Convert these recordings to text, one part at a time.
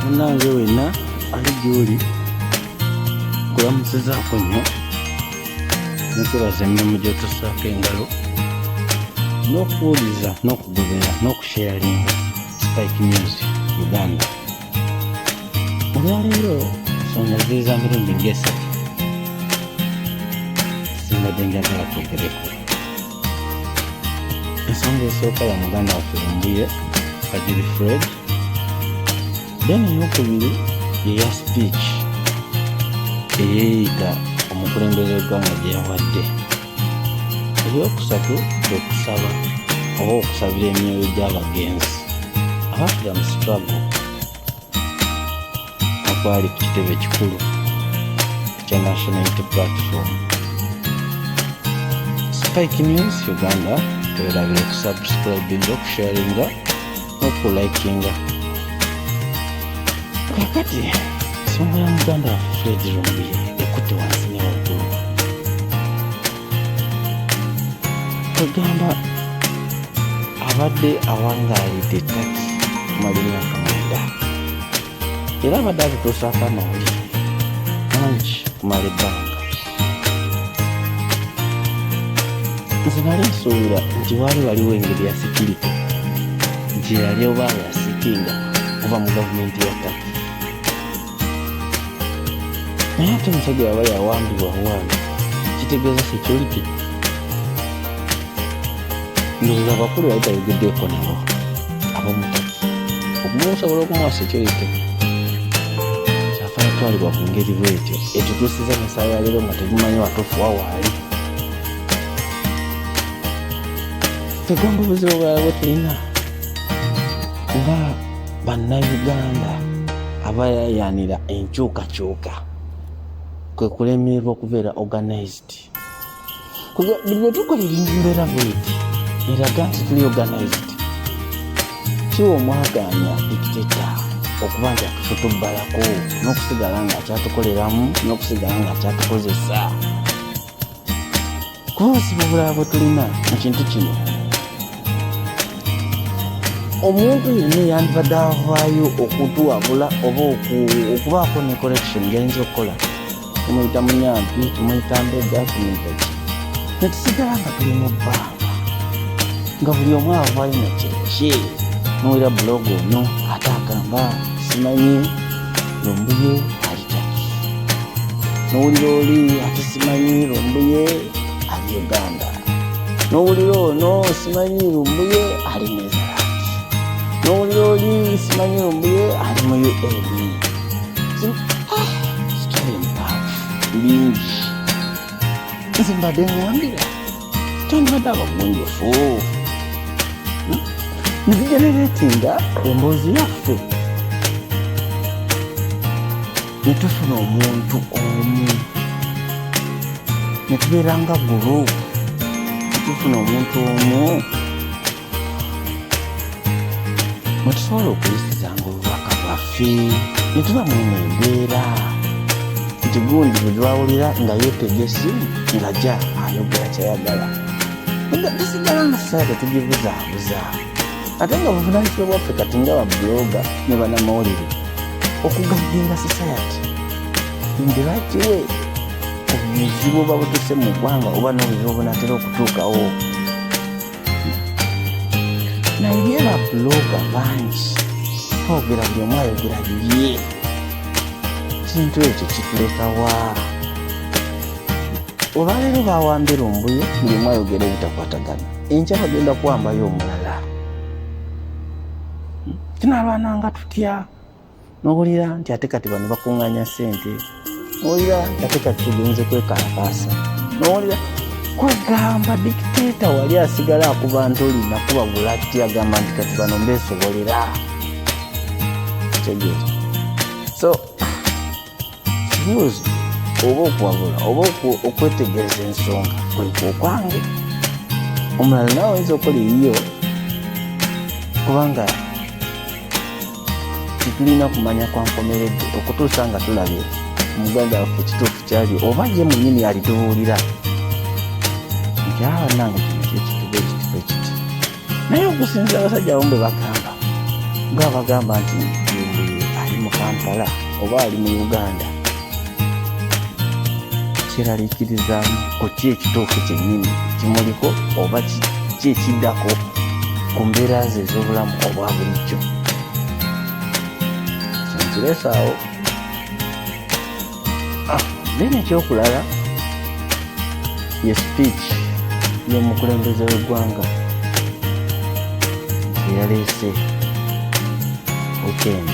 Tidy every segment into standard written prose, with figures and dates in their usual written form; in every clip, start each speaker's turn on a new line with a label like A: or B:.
A: Munnange wenna ali gy'oli kulamusizaako nnyo nekubaza emirimu gyetussaako engalo n'okuwuliza n'okugobera n'okusharinga Spike News Uganda. Olwaleero nsonyiza mirundi ng'esatu simbadde njagala twogereko. Ensonga esooka ya muganda waffe Lumbuye Kajiri Fred, then eyokubiri yeya speech eyeeyita omukulembeze w'eggwanga gye yawadde, eyokusatu kwe kusaba oba okusabira emyoyo gy'abagenzi abaafira mu struggle akwali ku kitebe ekikulu kya National Unity Platform. Spike News Uganda twerabire kusubscribinga, okusharinga n'okulikinga. Kakati ensonga ya muganda waffe Fred Lumbuye ekutte wansi ne waggulu. Tugamba abadde awangaalidde ettaki kumala emyaka 9 era abadde abituusaako amawulire mangi kumala ebbanga. Nze nali nsuubira nti waliwo engeri ya security gye yali oba yasikinga kuva mu gavumenti ya Turkey. Naye ate omusajja yaba yawambibwa kitegeeza security. Ndowooza abakulu yali tayogeddeeko nabo ab'omu Turkey okumuwa osobola okumuwa security. Kyafaayo twalibwa ku ngeri bwetyo etutuusiza emisaayi ya leero nga tegumanyi watuufu wa waali. Tegamba obuzibu bwala bwe tulina nga bannayuganda abayayanira enkyukakyuka kwe kulemererwa okubeera organized. Buli bwe tukolera embeera bweti eraga nti tuli organized. Kiwa omwagaanya dictator okuba nti atufutubbalako n'okusigala nga akyatukoleramu n'okusigala nga akyatukozesa. Kuba obuzibu bulala bwe tulina mu kintu kino, omuntu yenna yandibadde avaayo okutuwabula oba okubaako ne correction gyayinza okukola. Tumuyita munyampi, tumuyita mbega, tumuyita ki, netusigala nga tuli mu bbanga nga buli omu avaayo nekireki. Nowulira blog ono ate agamba simanyi Lumbuye ali Turkey, nowulira oli ate simanyi Lumbuye ali Uganda, nowulira ono simanyi Lumbuye ali Netherlands, nowulira oli simanyi Lumbuye ali mu UAE. Story mpaavu bingi. Nze mbadde ngambira tandibadde abagunjufu netugeneratinga emboozi yaffe netufuna omuntu omu netubeera nga gulu netufuna omuntu omu mwetusobola okuyisizanga obubaka bwaffe netuba mwene embeera nti gundi bwe twawulira nga yeetega essimu ng'ajja ayogera kyayagala tusigala nga ssala tetugibuzaabuza. Ate nga buvunaanyizibwa bwaffe kati nga babloga ne bannamawulire okugaidinga society in the right way. Obuzibu oba butuuse mu ggwanga oba n'obuzibu obunaatera okutuukawo, naye babloga bangi twogera buli omu ayogera bye. Kintu ekyo kitulekawa. Olwaleero bawambye Lumbuye buli omu ayogera ebitakwatagana, enkya bagenda kuwambayo omulala. Tunalwananga tutya? Nowulira nti ate kati bano bakuŋŋaanya ssente, nowulira nti ate kati tugenze kwekalakaasa, nowulira kwegamba dictator wali asigala akuba ntoli nakubagula ati agamba nti kati bano mbeesobolera. Kitegeeza. So kibuuzo oba okuwabula oba okwetegereza ensonga kwekwo okwange. Omulala nawe oyinza okola eyiyo kubanga tulina kumanya kwankomeredde okutuusa nga tulabye omuganda waffe ekituufu kyali oba ye mwennyini alitubuulira nti nange kino ekiti. Naye okusinza abasajja abamu bwe bagamba nga bagamba nti Lumbuye ali ali mu Kampala oba ali mu Uganda kyeraliikirizaamu ku ki ekituufu kyennyini kimuliko oba ki ekiddako ku mbeera ze ez'obulamu obwa bulijjo. Kinkireese awo. Then ekyokulala ye speech y'omukulembeze w'eggwanga eyaleese weekend.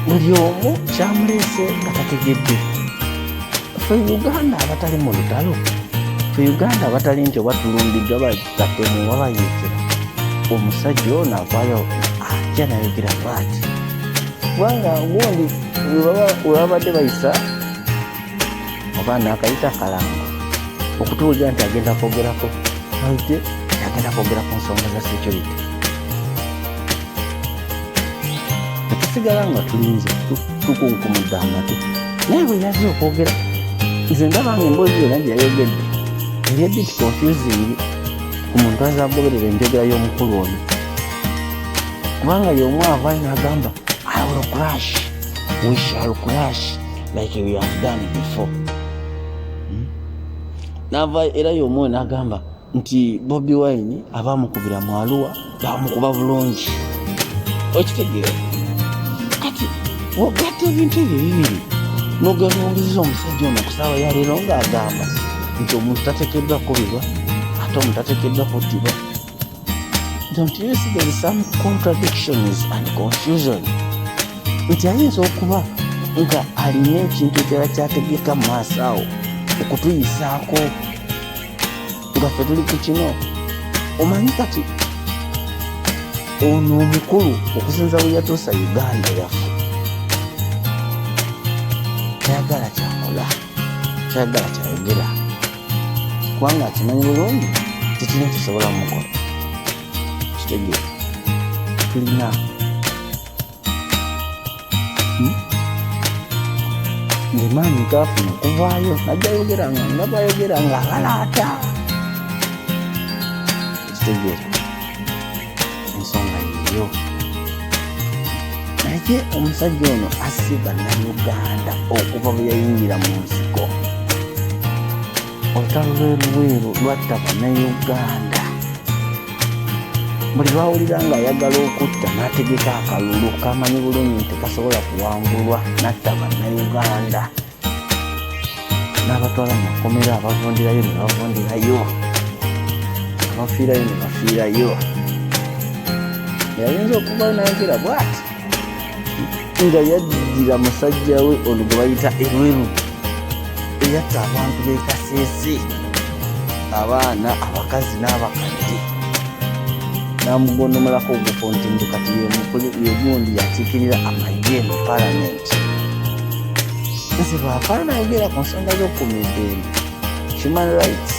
A: Buli omu kyamuleese nga tategedde. Ffe Uganda abatali mu lutalo, ffe Uganda abatali nti oba tulumbiddwa bagatemu oba bayeekera, omusajja ono avaayo ajja nayogera bw'ati. Kubanga gundi webabadde bayisa oba naakayita kalango okutuulira nti agenda kwogerako aite agenda kwogera ku nsonga za security. Netusigala nga tulinze tukunkumudde amatu, naye bwe yaze okwogera nze ndaba nga emboozi yonna gye yayogedde eri bit confusing ku muntu azagoberera enjogera y'omukulu ono, kubanga y'omu avaayo n'agamba I will crash, we shall crash like we have done before. N'avaayo era y'omu n'agamba nti Bobi Wine abaamukubira mu Arua baamukuba bulungi. Okitegeera kati wagatta ebintu ebyo bibiri n'oganuuliza omusajja ono ku ssaawa ya leero ng'agamba nti omuntu tateekeddwa kubibwa ate omuntu tateekeddwa kuttibwa. Don't you see there is some contradictions and confusion? Nti ayinza okuba nga alina ekintu ekirala kyategeka mu maaso awo okutuyisaako nga ffe tuli ku kino. Omanyi kati ono omukulu okusinza bwe yatuusa Uganda yaffe kyayagala kyakola, kyayagala kyayogera, kubanga akimanyi bulungi tekina kisobola mukola. Kitegeera tulina ng'emaanyi gaafuna okuvaayo najja yogeranga nga bwayogeranga abalaata. Kitegeera ensonga yiyo. Naye omusajja ono asiba Uganda okuva bwe yayingira mu nsiko. Olutalo lweruweeru lwatta Bannayuganda. Buli lwawulira ng'ayagala okutta n'ategeka akalulu kamanyi bulungi nti kasobola kuwangulwa n'atta Bannayuganda. N'abatwala mu makomera, abavundirayo ne bavundirayo, abafiirayo ne bafiirayo. Yayinza okuva n'ayogera bw'ati nga yaddigira musajja we ono gwe bayita Erweru eyatta abantu b'e Kasese, abaana, abakazi n'abakadde, n'amugondomelako ogufo nti nti kati yegundi yakiikirira amagye mu palamenti. Nze bw'afaayo n'ayogera ku nsonga z'okukuuma eddembe, human rights,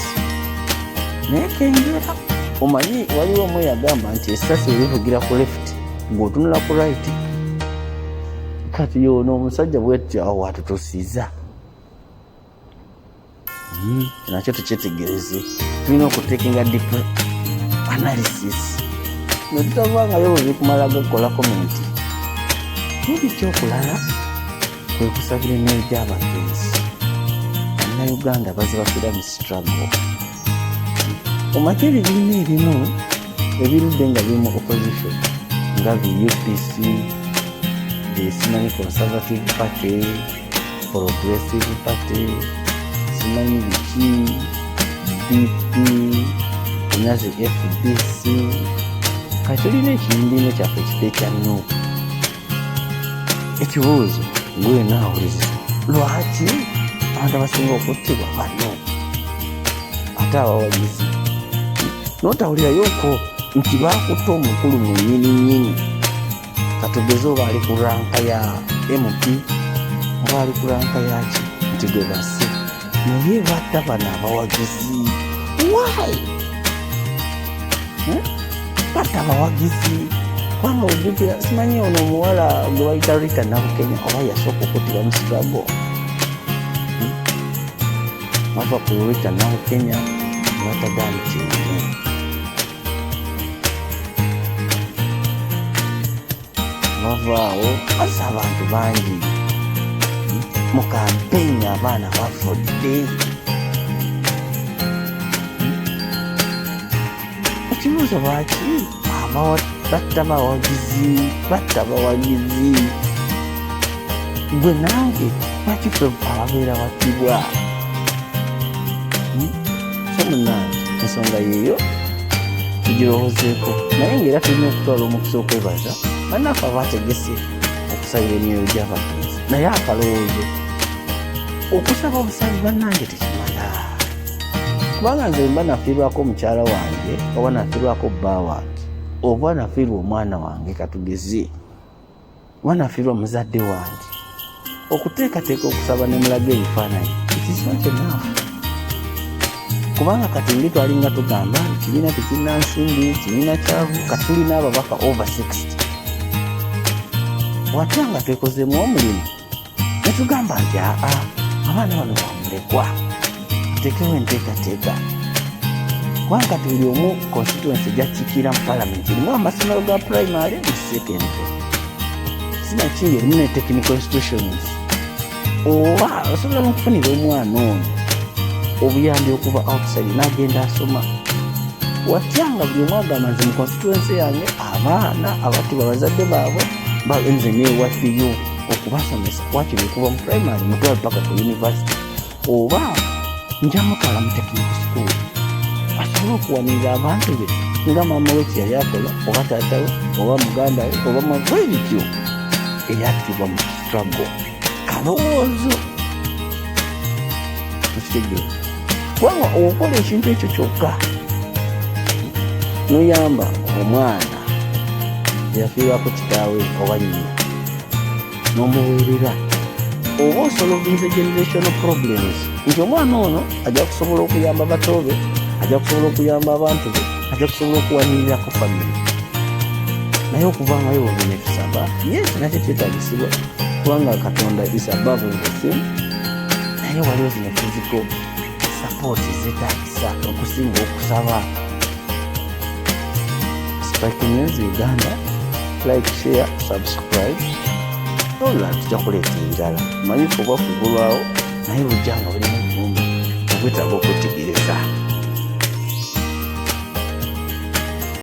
A: naye kengera omanyi waliwo omu yagamba nti essasi erivugira ku left ng'otunula ku right. Kati yono omusajja bwetyo awo watutuusiza. Nakyo tukyetegereze, tulina okuteekinga deep analysis netutavangayo bwe bikumala gakola komenti. Kibi kyokulala kwe kusabira emmere gy'abagenzi Bannayuganda bazze bafiira mu struggle. Omanyi ebibiina ebimu ebirudde nga biri mu opposition nga UPC, simanyi Conservative Party, Progressive Party, simanyi biki, BP, naze FDC. Kati tulina ekibiina kyaffe ekifo ekya Nuupu. Ekibuuzo gwe naawuliriza, lwaki abantu abasinga okuttibwa bano ate abawagizi n'otawulirayoko nti baakutta omukulu mu nnyini katugeze oba ali ku ranka ya MP oba ali ku ranka yaki nti gwe base, naye batta bano abawagizi. Why? Batta abawagizi kubanga ojjukira, simanyi ono omuwala gwe bayita Rita Nabukenya oba yasooka okuttibwa mu struggle. Bava ku Rita Nabukenya batagamba kyenne bavaawo asa abantu bangi mu kampeyini abaana bafudde. Ekibuuzo lwaki batta bawagizi gwe nange lwaki ffe ababeera battibwa? So munnange ensonga yeeyo tugirowoozeeko, naye ngaera tulina okutwala omukisa okwebaza bannaffe abategese okusabira emyoyo gy'abagenzi. Naye akalowoozo okusaba obusabi bannange tekimala, kubanga nze mba nafiirwako omukyala wange oba nafiirwako bba wange oba nafiirwa omwana wange katugeze oba nafiirwa muzadde wange, okuteekateeka okusaba ne mulaga ebifaananyi ekisima kyenaafu. Kubanga kati ndi twalinga tugamba kibiina tekirina nsimbi, kibiina kyavu, kati tulina ababaka over 60. Watya nga twekozeemu omulimu ne tugamba nti abaana bano bamulekwa tuteekewo enteekateeka. Kubanga kati buli omu constituency ejyakiikirira mu palamenti erimu amasomero ga primary ne secondary, sinakiri erimu ne technical institutions. Oba osobola n'okufunira omwana ono obuyambi okuva outside n'agenda asoma. Watya nga buli omu agamba nti mu constituency yange abaana abattibwa bazadde baabwe nze neewaffiyo okubasomesa, wakiri okuva mu primary mutwale paka ku university, oba nja mutwala mu technical school asobole okuwanirira abantu be nga maama we kyeyali akola, oba taata we, oba muganda we, oba mavwe bityo eyattibwa mu struggle. Kalowoozo tukitegeera, kubanga okola ekintu ekyo kyokka noyamba omwana yafiirwako kitaawe oba nnyina n'omuweerera, oba osolovinze generational problems nti omwana ono ajja kusobola okuyamba bato be, ajja kusobola okuyamba abantu be, ajja kusobola okuwanirirako family. Naye okuvangayo bwogene tusaba yes nakyo kyetaagisibwa, kubanga Katonda is above everything, naye waliwo zino physical support zetaagisa okusinga okusaba. Spike News Uganda, like, share, subscribe. Olula tujja kuleeta enjala, manyifu obwavu bulwawo naye bujja nga bulimu bbumbi obwetaaga okutegereza.